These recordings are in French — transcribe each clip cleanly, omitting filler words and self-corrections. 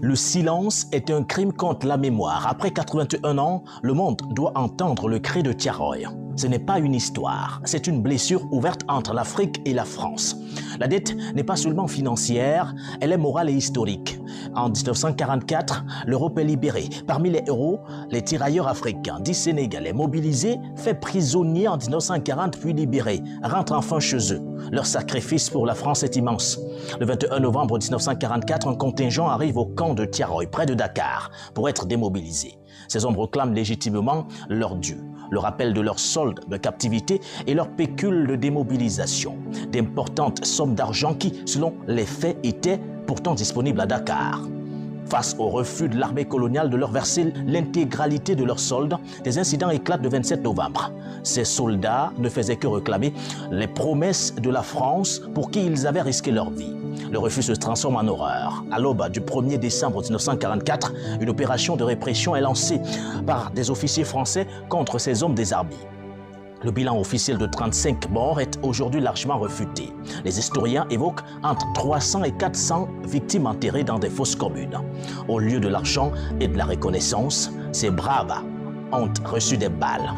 Le silence est un crime contre la mémoire. Après 81 ans, le monde doit entendre le cri de Thiaroye. Ce n'est pas une histoire, c'est une blessure ouverte entre l'Afrique et la France. La dette n'est pas seulement financière, elle est morale et historique. En 1944, l'Europe est libérée. Parmi les héros, les tirailleurs africains, 10 Sénégalais mobilisés, faits prisonniers en 1940 puis libérés, rentrent enfin chez eux. Leur sacrifice pour la France est immense. Le 21 novembre 1944, un contingent arrive au camp de Thiaroye, près de Dakar, pour être démobilisé. Ces hommes réclament légitimement leur dû, le rappel de leur solde de captivité et leur pécule de démobilisation. D'importantes sommes d'argent qui, selon les faits, étaient pourtant disponibles à Dakar. Face au refus de l'armée coloniale de leur verser l'intégralité de leur solde, des incidents éclatent le 27 novembre. Ces soldats ne faisaient que réclamer les promesses de la France pour qui ils avaient risqué leur vie. Le refus se transforme en horreur. À l'aube du 1er décembre 1944, une opération de répression est lancée par des officiers français contre ces hommes désarmés. Le bilan officiel de 35 morts est aujourd'hui largement refuté. Les historiens évoquent entre 300 et 400 victimes enterrées dans des fosses communes. Au lieu de l'argent et de la reconnaissance, ces braves ont reçu des balles.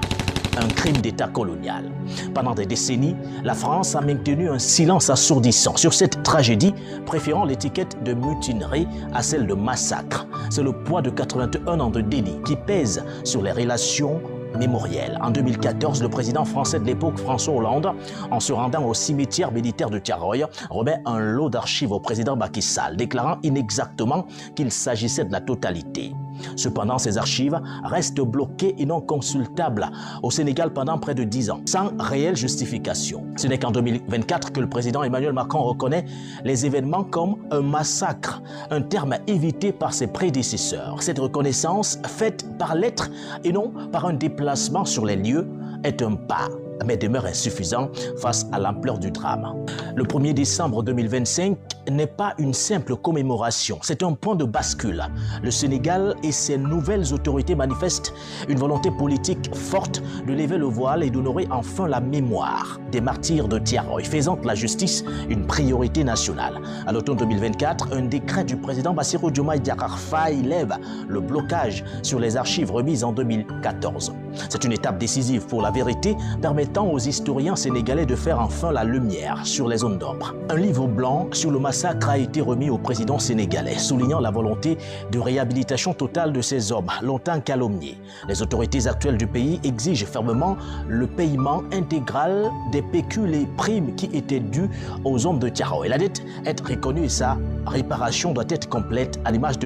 Un crime d'État colonial. Pendant des décennies, la France a maintenu un silence assourdissant sur cette tragédie, préférant l'étiquette de mutinerie à celle de massacre. C'est le poids de 81 ans de déni qui pèse sur les relations mémorielles. En 2014, le président français de l'époque, François Hollande, en se rendant au cimetière militaire de Thiaroye, remet un lot d'archives au président Macky Sall, déclarant inexactement qu'il s'agissait de la totalité. Cependant, ces archives restent bloquées et non consultables au Sénégal pendant près de 10 ans, sans réelle justification. Ce n'est qu'en 2024 que le président Emmanuel Macron reconnaît les événements comme un massacre, un terme évité par ses prédécesseurs. Cette reconnaissance, faite par lettre et non par un déplacement sur les lieux, est un pas, mais demeure insuffisant face à l'ampleur du drame. Le 1er décembre 2025 n'est pas une simple commémoration, c'est un point de bascule. Le Sénégal et ses nouvelles autorités manifestent une volonté politique forte de lever le voile et d'honorer enfin la mémoire des martyrs de Thiaroye, faisant de la justice une priorité nationale. À l'automne 2024, un décret du président Bassirou Diomaye Diakhar Faye lève le blocage sur les archives remises en 2014. C'est une étape décisive pour la vérité, permettant aux historiens sénégalais de faire enfin la lumière sur les zones d'ombre. Un livre blanc sur le massacre a été remis au président sénégalais, soulignant la volonté de réhabilitation totale de ces hommes, longtemps calomniés. Les autorités actuelles du pays exigent fermement le paiement intégral des pécules et primes qui étaient dues aux hommes de Thiaroye. La dette est reconnue et sa réparation doit être complète à l'image de